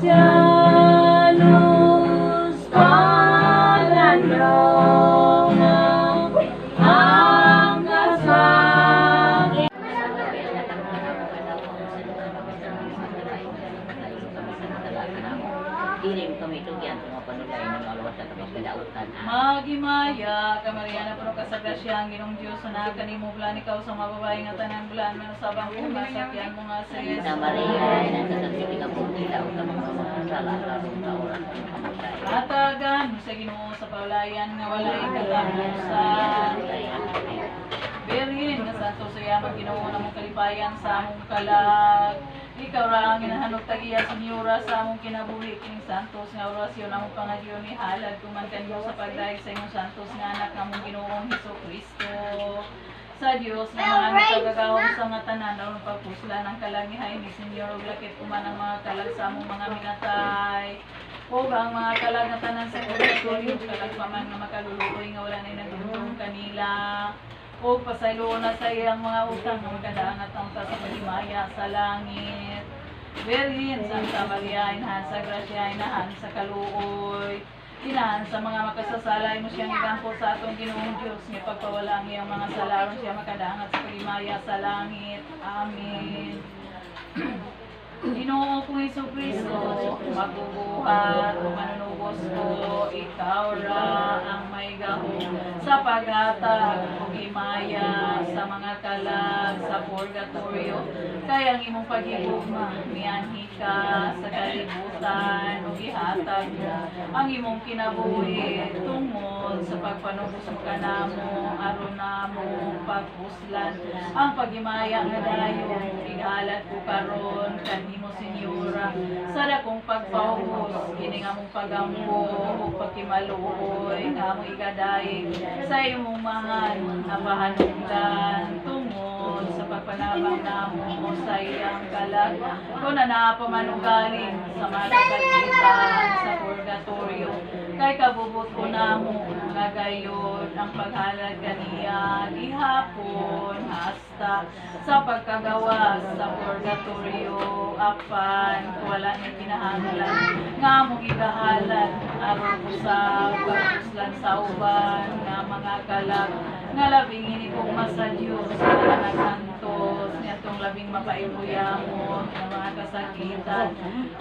Luz palandong ang kasangit. Dirim kami tugyan mga panulay ng alwas at pagkadautan. Magimaya, kamariana pero kasagrasya ang ginong Diyos na kanimublan ikaw sa mababae nga tanan bulan man sa bangko masakyan mo nga sa Yesu. Na Maria, nagkakasipin ang pagkila o na mga sala larong na oras ng kamatay. Atagan mo sa Ginoo sa paulayan nga walay katapusan. Berin nga santo sa yaman Ginoo na mong kalipayan sa among kalag. Ikaw ra ang ginahanok tagiya Senyora sa among kinabuhi kining santos nga orasyon among pangagyon ni halad kuman kanyo sa pagdayeg sa imong santos nga anak nga among Ginoong Hesukristo. Sa Dios nga mga kagagawon sa nga tanan aron pagpuslan ang kalangihay ni Senyor ug lakip kuman ang mga kalag sa among mga minatay. O ang mga kalag nga tanan sa purgatorio kalag pa man nga makaluluoy nga wala na nagdumdum kanila. O pasaylo na sa iyang mga utang ng kadaangat ang sa pagimaya sa langit. Virgin, Santa Maria, inahan sa grasya, inahan sa kaluoy. Inahan sa mga makasasalay mo siyang igampo sa atong Ginoong Diyos. Nga pagpawala ang iyang mga salaron siya makadaangat sa pagimaya sa langit. Amen. Ginoo kong Hesukristo, magbubuhat o manunubos ko, ikaw ra ang may gahom sa paghatag o himaya sa mga kalag sa purgatorio. Kaya ang imong paghigugma, mianhi ka sa kalibutan o ihatag mo ang imong kinabuhi tungod sa pagpanubos mo kanamo, aron namo pagpuslan ang paghimaya nga dayon. Igalat ko karon kanimo Senyora sa dakong pagpahubos kini nga mong pagampo o pagkimaluoy nga mong ikadaig sa imong mahal na pahanungdan tungod sa pagpanabang namo sa iyang kalag kung napamanunggaling sa mga kasakitan sa purgatorio kay kabubot ko namo nga gayon ang paghalad kaniya gihapon hasta sa pagkagawas sa purgatorio apan wala ni kinahanglan nga mong igahalad aron usab pagpuslan sa uban nga mga kalag nga labing ini kong sa Dios nga nagsantos nitong labing mapaibuyamon nga mga kasakitan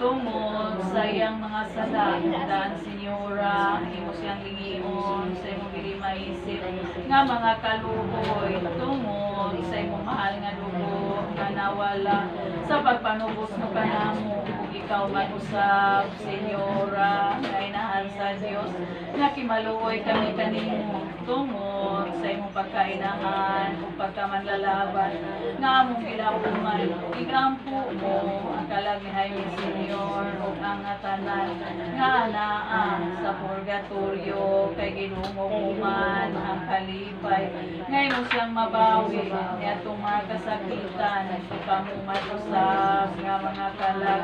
tungod sa iyang mga sala dan Senyora imo siyang lingion sa imong dili maisip nga mga kaluoy tungod sa imong mahal nga dugo nga nawala sa pagpanubos mo kanamo ug ikaw mag-usab Senyora nga inahan sa Dios nga kimaluoy kami kanimo tungod sa imong pagkainahan ug pagkamanlalaban nga among gilapuman igampo mo ang kalagmihay ni Senyor ug ang tanan nga anaa sa purgatorio kay ginumog man ang kalipay nga imo siyang mabawi niadtong mga kasakitan ug kamo mag-usab nga mga kalag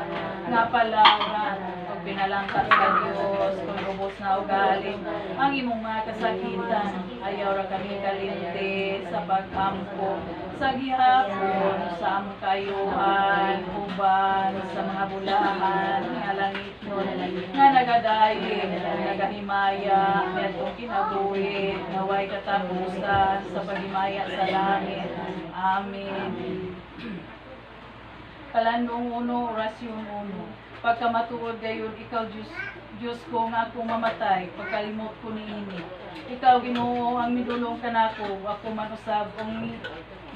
nga palawran ug pinalangkat sa Dios kung ubos na ugali ang imong mga kasakitan ayaw ra kami kalimti sa pag-ampo sa gihapon sa among kayuhan uban sa mga bulahan nga langit nun nga nagadayon nagahimaya nitong kinabuhi naway katapusan sa paghimaya sa langit. Amen. Kalandong 1, orasyon 1. Pagkamatuod gayon, ikaw Diyos ko nga akong mamatay, pagkalimot ko niini. Ikaw Ginoo ang midulong kanako, ako man usab ang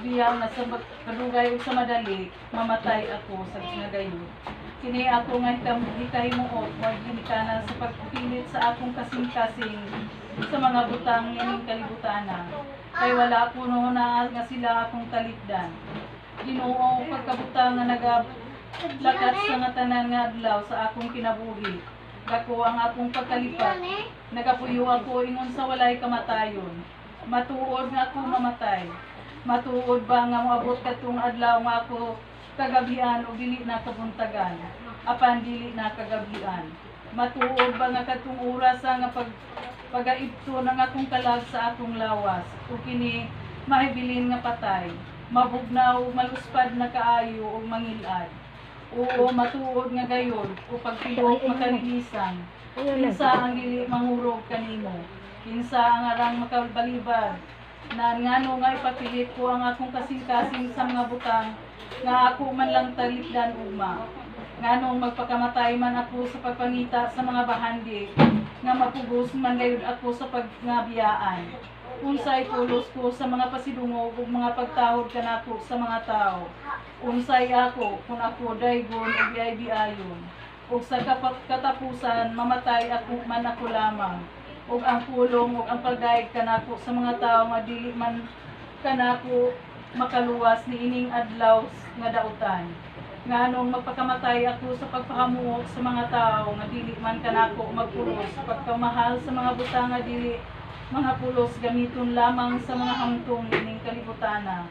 biyang na sa kadugay sa madali, mamatay ako sa nga gayon. Kini ako nga hikahimuot, wag ginikana sa pagpilit sa akong kasing-kasing sa mga butang ining kalibutana. Kay wala ko na nga sila akong talipdan. Ginoo pagkabutang nga nagalakat sa nga tanan nga adlaw sa akong kinabuhi. Dako ang akong pagkalipat. Nagapuyo ako ingon sa walay kamatayon. Matuod nga ako mamatay. Matuod ba nga moabot katong adlaw nga ako kagabian o dili na kabuntagan. Apan dili na kagabian. Matuod ba nga katong oras nga pagaibto ng akong kalag sa akong lawas. O kini mahibilin nga patay. Mabugnaw, maluspad na kaayo o mangilad. Oo, matuod nga gayon, o pagpilok makalilisan. Kinsa ang dili mangurog kanimo. Kinsa ang arang makabalibad. Na ngano nga ipapilit ko ang akong kasing-kasing sa mga butang nga ako man lang talikdan ugma. Nganong magpakamatay man ako sa pagpangita sa mga bahandi nga mapugos man gayud ako sa pagnabiyaan. Unsay pulos ko sa mga pasidungog ug mga pagtahod kanako sa mga tao. Unsay ako kung ako daygon ug biay-biayon. Ug sa katapusan mamatay ako man ako lamang. Ug ang pulong ug ang pagdaig kanako sa mga tao nga dili man kanako makaluwas ni ining adlaw nga dautan. Nganong magpakamatay ako sa pagpahamuot sa mga tao nga dili man kanako magpulos, pagkamahal sa mga butang nga dili mga pulos gamiton lamang sa mga hangtong ining kalibutana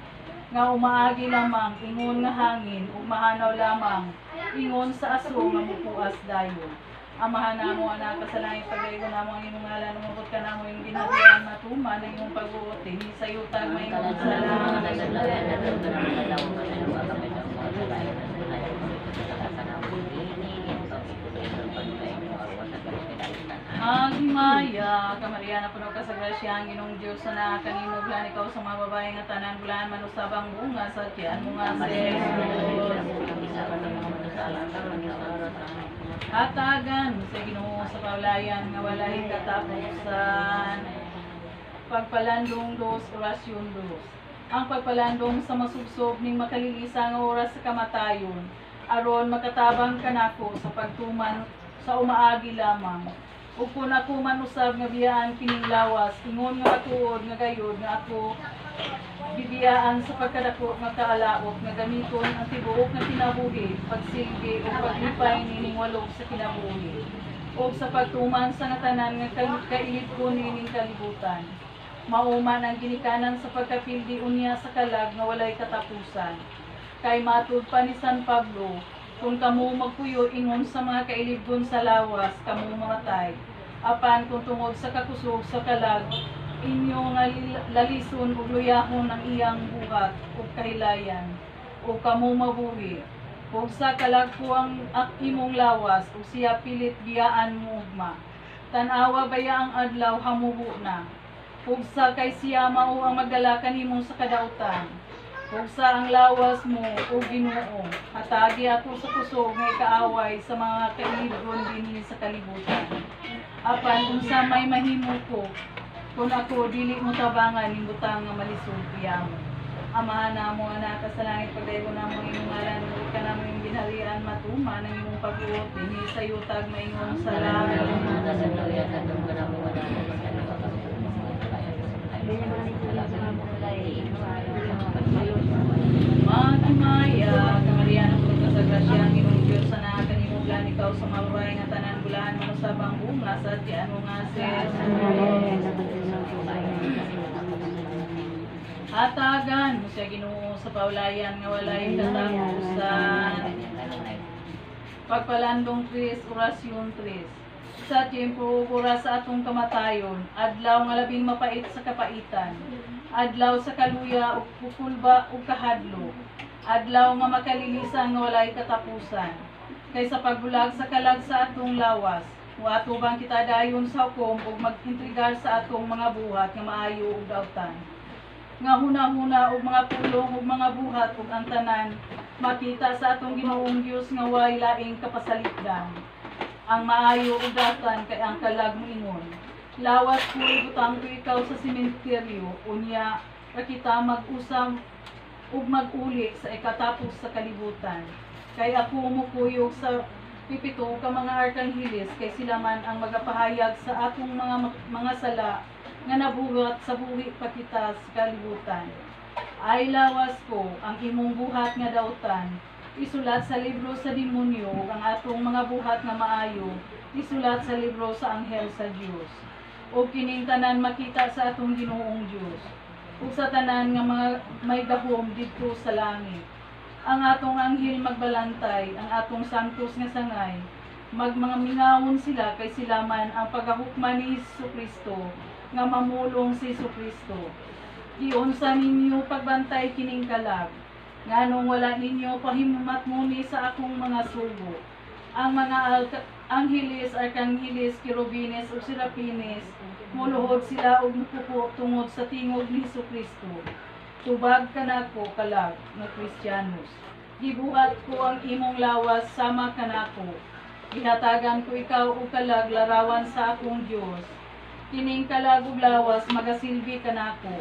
nga umaagi lamang ingon nga hangin ug mahanaw lamang ingon sa aso nga mupuas dayon. Amahan namo anak kasalanan pagaygo namo ang imong ngalan umabot ka namo yung ginhawian matuman ng imong pag-uot dinhi sa yutag may imong salamat. Himaya, kamariana puno ka sa grasya ang Ginong Diyos na kanimuglan ikaw sa mga babae nga tanan bulan manusabang bunga sa tiyan mo nga hatagan sa Ginoo sa paulayan nga walay katapusan. Pagpalandong dos, orasyon dos. Ang pagpalandong sa masubsob ning makalilisa nga oras sa kamatayon aron makatabang kanako sa pagtuman sa umaagi lamang. Ug kung ako man usab nga biyaan kining lawas, ingon nga atuod nga gayud nga ako bibiyaan sa pagkadako nga kaalaot nga gamiton ang tibuok nga kinabuhi, pagsilbi o paglipay nining walog sa kinabuhi. O sa pagtuman sa natanan nga kailid ko nining kalibutan. Mauman ang ginikanan sa pagkapildi unya sa kalag nga walay katapusan. Kay matud pa ni San Pablo, kung kamo magpuyo ingon sa mga kailibgon sa lawas, kamo mamatay. Apan kung tungod sa kakusog sa kalag, inyo nga lalison ug luyahon ang iyang buhat ug kahilayan, ug kamo mabuhi. Ug sa kalag ko ang imong lawas, ug siya pilit biyaan mo ugma. Tanawa baya ang adlaw hamubo na. Ug sa kay siya mao ang magdala kanimo sa kadautan. Ug sa ang lawas mo, o Ginoo, hatagi ako sa kusog nga kaaway sa mga kailibgon dinhi sa kalibutan. Apan unsa may mahimo ko, kung ako dili mo tabangan ning butang nga malisod piyamo. Amahan namo anak sa langit pagdaygo namo imong ngalan ug ka namo yung ginharian matuman ang imong pag-uot dinhi sa yutag maingon sa langit. Magmaya, kamariana po ka sa grasya ang imong Diyos sa nakakanimuglan ikaw sa mababay nga tanan bulan mo sa bunga sa tiyan mo nga sis. Hatagan mo siya Ginoo sa paulayan nga walay katapusan. Pagpalandong 3, orasyon 3. Sa tiempo oras sa atong kamatayon, adlaw nga labing mapait sa kapaitan. Adlaw sa kaluya ug pukulba ug kahadlo. Adlaw nga makalilisa nga walay katapusan. Kay sa pagbulag sa kalag sa atong lawas, wa ato bang kita dayon sa hukom ug mag-intrigar sa atong mga buhat nga maayo ug dautan. Nga huna-huna ug mga pulong ug mga buhat ug ang tanan makita sa atong Ginoong Dios nga way laing kapasalikdan. Ang maayo ug dautan kay ang kalag moingon. Lawas ko ibutang ko ikaw sa sementeryo, unya kita mag-usam ug mag-uli sa ikatapos sa kalibutan. Kay ako mukuyog sa pipito ka mga arkangheles, kay sila man ang magapahayag sa atong mga sala nga nabuhat sa buhi pa kita sa kalibutan. Ay lawas ko ang imong buhat nga dautan, isulat sa libro sa demonyo ang atong mga buhat nga maayo, isulat sa libro sa anghel sa Dios. O kining tanan makita sa atong Ginoong Dios. Ug sa tanan nga mga may gahom didto sa langit. Ang atong anghel magbalantay, ang atong santos nga sangay, mga mingawon sila kay sila man ang pagahukman ni Jesucristo nga mamulong si Jesucristo. Giunsa ninyo pagbantay kining kalag. Nganong wala ninyo pahimumat muni sa akong mga sugo. Ang mga angheles, arkangheles, kirubines o serapines, muluhod sila og mupupo tungod sa tingog ni Jesucristo. Tubag kanako kalag nga Kristiyanos. Gibuhat ko ang imong lawas sama kanako. Ihatagan ko ikaw og kalag larawan sa akong Dios. Kining kalag ug lawas magasilbi kanako.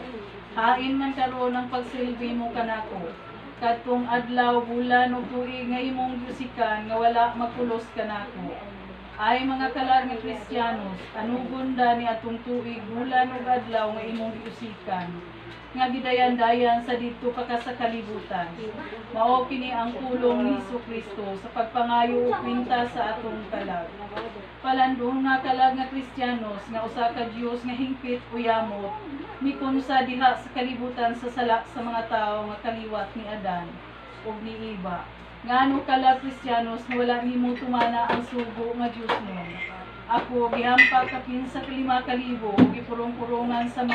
Hain man karon ang pagsilbi mo kanako. Kadtong adlaw, bulan ug tuig nga imong giusikan nga wala makulos kanako. Ay mga kalag nga Kristiyanos, anugon da ni atong tuig, bulan ug adlaw nga imong giusikan. Nga gidayan-dayan sa didto pa ka sa kalibutan. Mao kini ang pulong ni Jesucristo sa pagpangayo ug kwinta sa atong kalag. Palandong nga kalag nga Kristiyanos nga usa ka Dios nga hingpit uyamot, mikon sa diha sa kalibutan sa sala sa mga tawo nga kaliwat ni Adan ug ni Eva. Ngano kalag Kristiyanos nga wala nimo tumana ang sugo nga Dios mo. Ako gihampak kapin sa 5,000 ug gipurong-purongan sa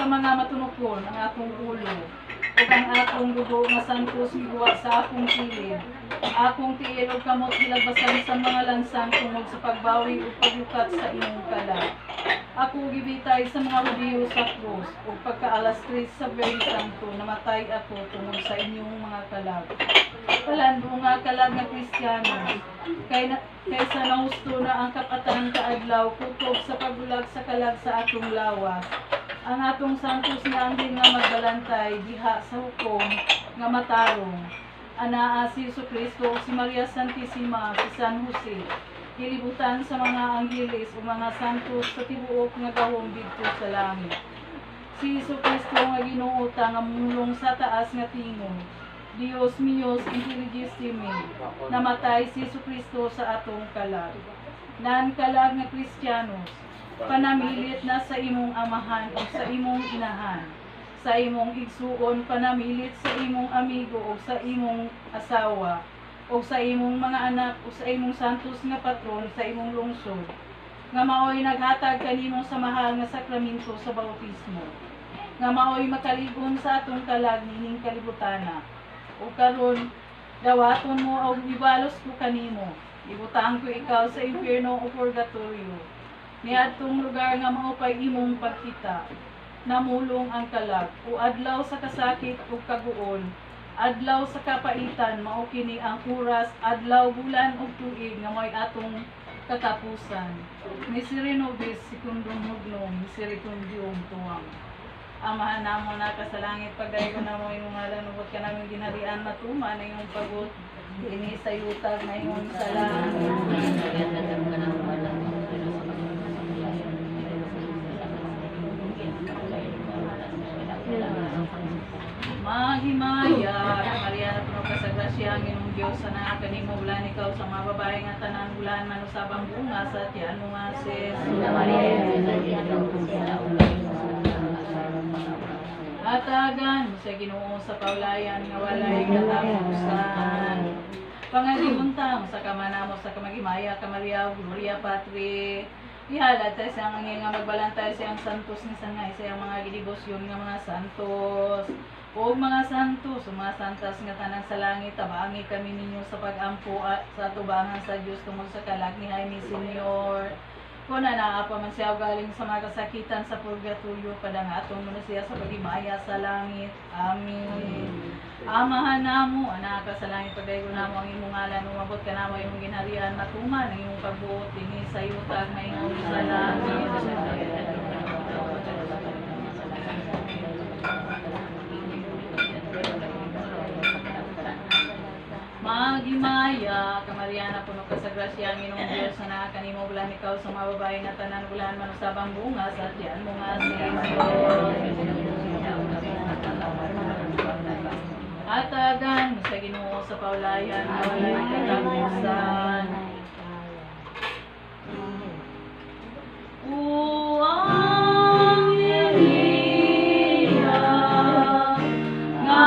mga matunokon ang akong ulo ug ang akong dugo nga santos miguwa sa akong kilid. Akong tiil ug kamot gilagbasan sa mga lansang tungod sa pagbawi ug paglukat sa imong kalag. Ako gibitay sa mga Hudiyo sa krus ug pagka-alas 3 sa Biyernes Santo namatay ako tungod sa inyong mga kalag. Palando nga kalag nga Kristiyano, kaysa nahusto na ang kapatan kaadlaw kutob sa pagbulag sa kalag sa atong lawas. Ang atong santos nga anghel nga magbalantay diha sa hukom nga matarong. Anaa si Jesucristo, si Maria Santissima, si San Jose, kilibutan sa mga angheles o mga santos sa tibuok nga gahom didto sa langit. Si Jesucristo nga Ginoo ta nga mulong sa taas nga tingog. Dios míos intelligissimi, namatay si Jesucristo sa atong kalag. Nan kalag nga Kristiyanos, panamilit na sa imong amahan o sa imong inahan, sa imong igsuon, panamilit sa imong amigo o sa imong asawa, o sa imong mga anak o sa imong santos nga patron sa imong lungsod, nga maoy naghatag kanimo sa mahal nga sakramento sa bautismo, nga maoy makaligon sa atong kalag nining kalibutana. O karon dawaton mo og ibalos ko kanimo, ibutang ko ikaw sa impierno o purgatorio, niadtong lugar nga maupay imong pagkita. Namulong ang kalag o adlaw sa kasakit ug kaguol, adlaw sa kapaitan, mao kini ang oras, adlaw, bulan ug tuig nga may atong katapusan. Miseri nobis secundum hugnum, miseri tundium tuam. Amahan namo na ka sa langit, pagdayo na mo imong ngalan, ubot ka namin ginharian matuma na imong pagod, ini sa yutag na imong salaan. Mahimaya, Maria na puno ka sa grasya, ang Ginong Diyos, sana kanimo bulan ikaw sa mga babae nga tanan bulan manusabang bunga sa tiyan mo nga sis. Hatagan mo sa Ginoo sa paulayan nga walay katapusan. Pangalibunta mo sa kamana mo sa kamagimaya, Maria, Gloria Patri. Ihalad tayo siyang angin nga magbalantay siyang santos ni sangay siyang mga gidibosyon nga mga santos. O mga santos, o mga santas nga tanan sa langit, tabangi kami ninyo sa pag-ampo sa tubangan sa Diyos tungkol sa kalag ni Jaime Senior. Kung nanaapa man siya galing sa mga kasakitan sa purgatorio, padangaton mo na siya sa pagimaya sa langit. Amen. Amahan namo, anak ka sa langit, pagdayo namo ang imong ngalan, umabot ka namo imong ginharian, matuman ang imong pagbuot, dinhi sa yutag, mayingon sa langit. Magimaya, Kamariana, puno ka sa grasya, ang Ginong Diyos, na kanimo bulan ikaw sa mga babae nga tanan bulan manusabang bunga sa tiyan mo nga si Hatagan mo sa Ginoo sa paulayan, na walay katapusan. Uang Elia, nga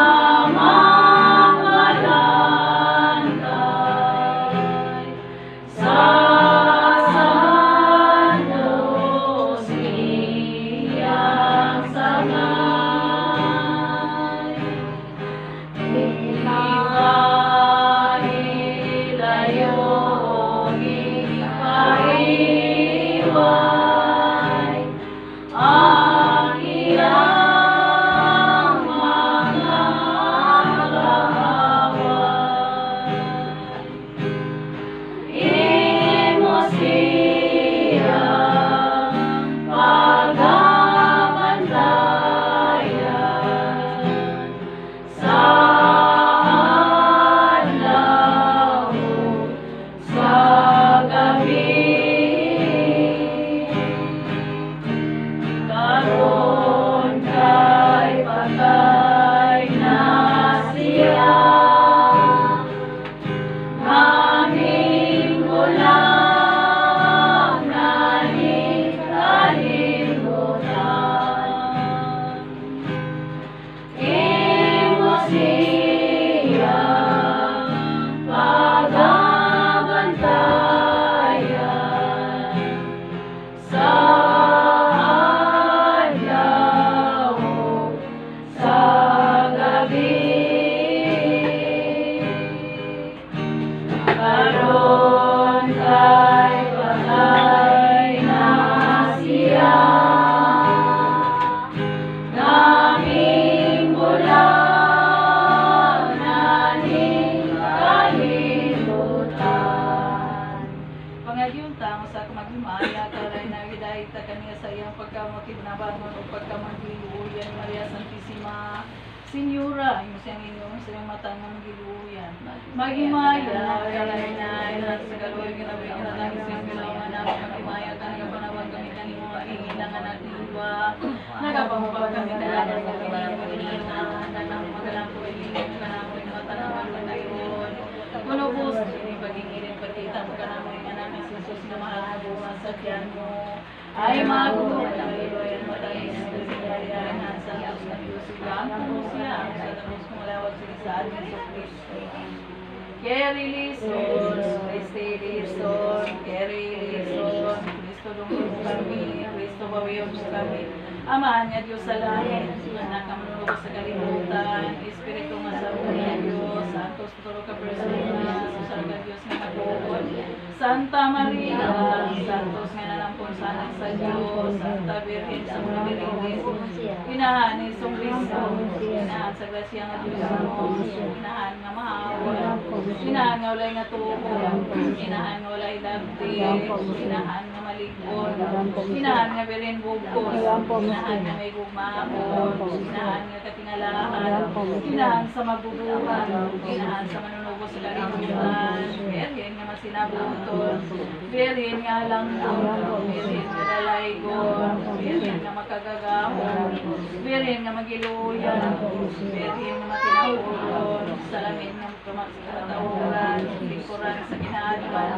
pangagyong tao sa magmaya karay na gidahita kaniya sa iyang pagkamotib na bangon o pagkamagiliuyan Maria Santissima Senyora, yung siyang inyong sa iyong mata ng magiluyan. Magimaya, karay na ilan sa galoy, ginabi, ginatang isang galawan namin, magimaya ka, nagapanawag kami kanimo, ilangan at iwa, nagapangpag kami na alam kami, nagpapang magalang po, ilingin ka namin, matanawan ka na yun. Kunubos, hindi pag-ingilin, pagkita mo ka namin, nga namin si Jesus na mahal na buwan sa tiyan mo. Ay magulo, nagluloyan mo tayo sa kanyarihan sa Diyos na Diyos. Sigang po siya, sa tapos kumulawag sila sa ating sa Kristo. Keri Lison, Christi Lison, Keri Lison, Kristo lumulong kami, Kristo bawiyon mo kami. Amahan niya Diyos sa langit, anak ka manulog sa kalimutan, Espiritu masabi niya Diyos, Santos Tuturo ka persona, susal ka Diyos na magbuod. Santa Maria, Santos nga nalampon sana sa Diyos, Santa Virgen sa mga Virgenes, inahan ni Song Cristo, inahan sa grasya nga Diyos mo, inahan nga mahawa, inahan nga walay nga tuho, inahan nga walay labdi, inahan nga maligod, inahan nga birin bugkos, inahan nga may gugmahapon, inahan nga katingalahan, inahan sa magbubuhan, inahan sa manunubo sa kalimutan, Virgen nga masinabuton, Virgen nga langkon, Virgen nga dalaygon, Virgen nga makagagahon, Virgen nga magiluyan, Virgen nga matinapulon, salamin nga kamatauran, lingkuran sa kinaadwan,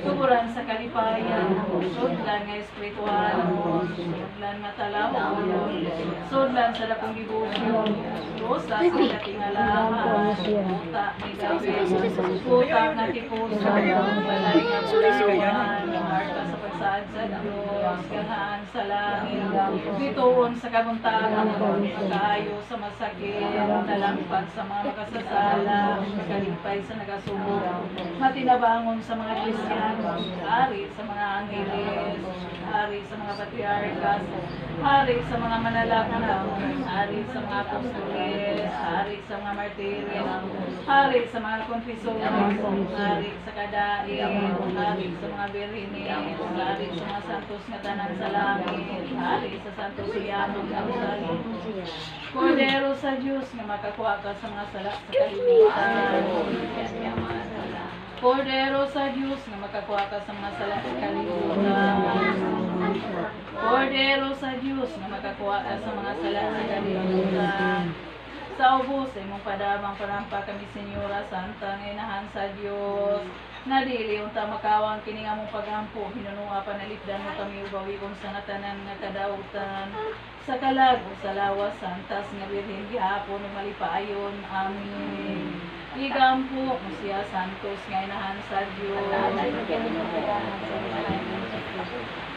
tuburan sa kalipayan, sudlan nga espiritual, sudlan nga talahon, sudlan sa dakong dibusyon, rosa sa katingalahan, puta ni David, puta nga tipuso, balay nga bulawan, marka sa pagsaad sa Diyos, ganahan sa langit, bituon sa kabuntagan, magkaayo sa masakit, nalampag sa mga makasasala, kalipay sa nagasubo, matinabangon sa mga Kristiyano, hari sa mga angeles, hari sa mga patriarkas, hari sa mga manalakna, hari sa mga apostoles, hari sa mga martires, hari sa mga konfesores, hari sa kadain, hari sa mga birhines, hari sa mga santos nga tanan sa langit, hari sa santos uyamong nga usahin. Kordero sa Diyos nga makakuha ka sa mga sala sa kalibutan. Kordero sa Diyos nga makakuha ka sa mga sala sa kalibutan. Kordero sa Diyos nga makakuha ka sa mga sala sa kalibutan. Sa ubos ay mong padamang parampa kami Senyora Santa nga inahan sa Diyos. Nadili unta makawang kini nga mong pagampo hinununga panalipdan mo kami ubawi kung sa ngatanan nga kadautan. Sa kalag sa lawas santas nga birhen gihapon ug malipayon. Amen. Igampo mo siya santos nga inahan sa Diyos.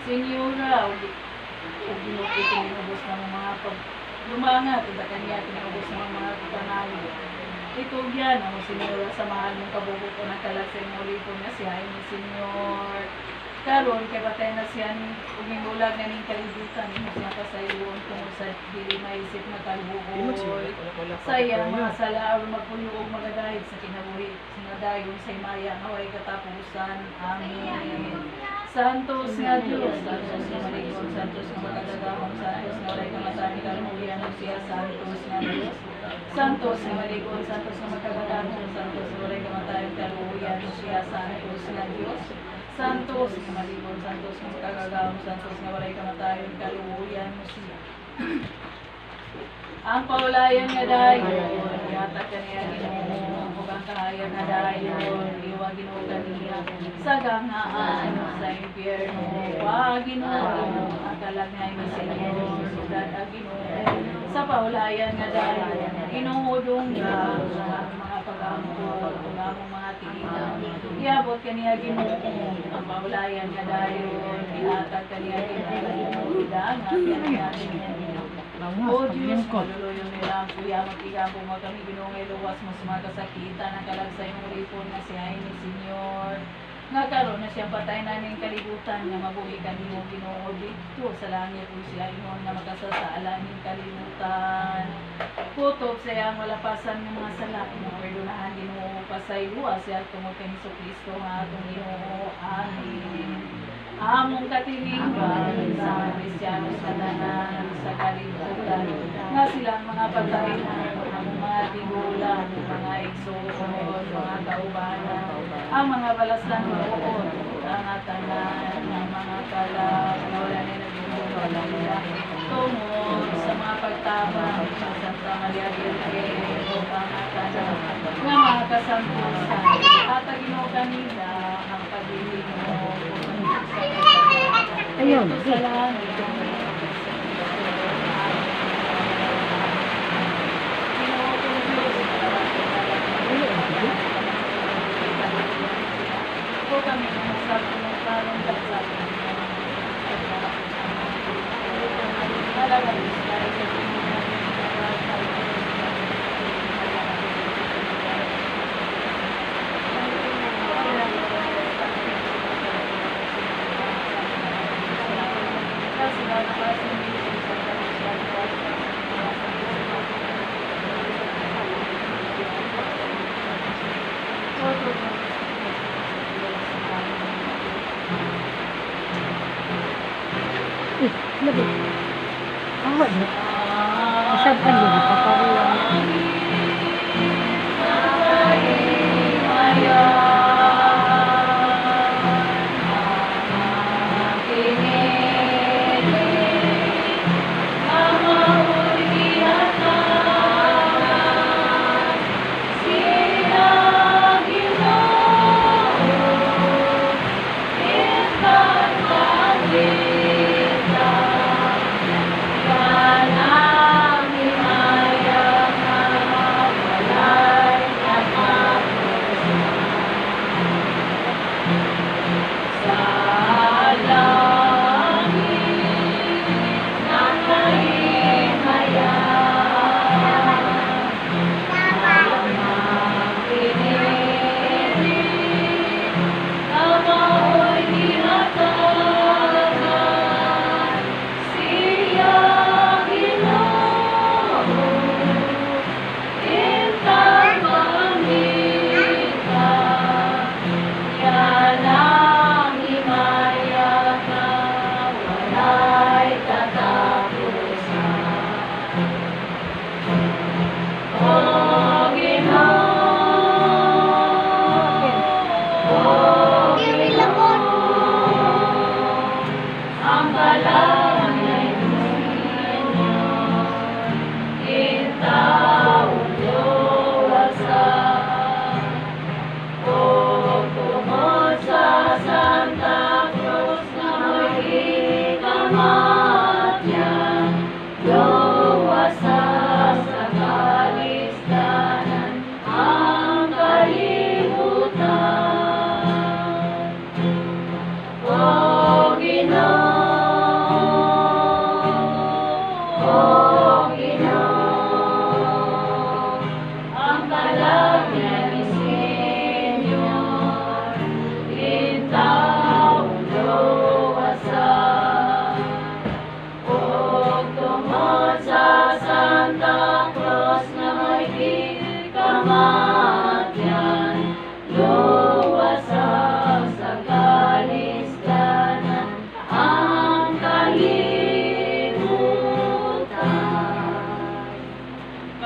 Senyora, ug ginuti kinubos ng mga lumangat, ito kanya kinubos ng mga panalo. Ito yan, ang Senyora sa mahal mong kabubo ko ng kalasay mo lipo na siya ni Senyor. Karon kay patay na siya ug bulag na ning kalibutan mo siya kasayon tungod sa dili maisip na kalbuhol. Sayang mga sala o magpuyo og magadayeg sa kinabuhi sinadayon sa Maya nga way katapusan. Amen. Santos nga Diyos, Santos nga maligod, Santos nga magkagagamong, Santos nga walay kamatani kalmuyan ug siya Santos nga Diyos. Santos nga maligod, Santos nga magkagagamong, Santos nga walay kamatani kalmuyan ug siya Santos nga Diyos. Santos nga maligod, Santos nga magkagagamong, Santos nga walay kamatani kalmuyan ug siya. Ang paulayan nga dayon, yata kaniya Ginoo, ug ang kahayan nga dayon, iwa Ginoo kaniya sa gangaan sa impyerno. Wa Ginoo, ang kalagay ni Senyor, sudad a Ginoo. Sa paulayan nga dayon, inuhudong nga sa mga pag-ampo, pag-among mga tingin. Iabot kaniya Ginoo, ang paulayan nga dayon, ihatag kaniya Ginoo, idangat kaniya Ginoo. O Diyos, maluluyo nila ang kuya, mag-igampo mo kami ginungay luwas mo sa mga kasakitan, ang kalagsay mong ripon na siya ni Senyor. Nga karon na siyang patay na ning kalibutan, nga mabuhi ka mo Ginoo dito sa langit kung sila inon nga makasasala ning kalibutan. Putok sa iyang malapasan ng mga sala, nga perdonahan Ginoo pasaylo siya tungod kay Kristo nga atong Ginoo. Amen. among katilingban sa mga Kristiyano sa tanan sa kalibutan nga silang mga pagkainan among mga tigulang mga igsoon mga kaubanan ang mga balaslan noon ang tanan ng mga kalag na wala na nagbubuhay nila tungod sa mga pagtabang sa Santa Maria Virgen o ang tanan nga mga kasampusan at ang Ginoo kanila ang pagdiling mo Ayun, sa langit. Po kami sa pinagparang bansa. Talagang Labi. Awak ni. Siapa ni? Apa dia?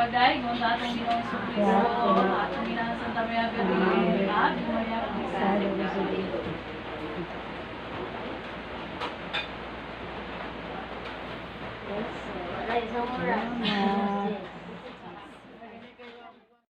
Pagdahigon sa atong Ginoong Jesucristo, atong Ginang Santa Maria Virgen, at Maria Cristo.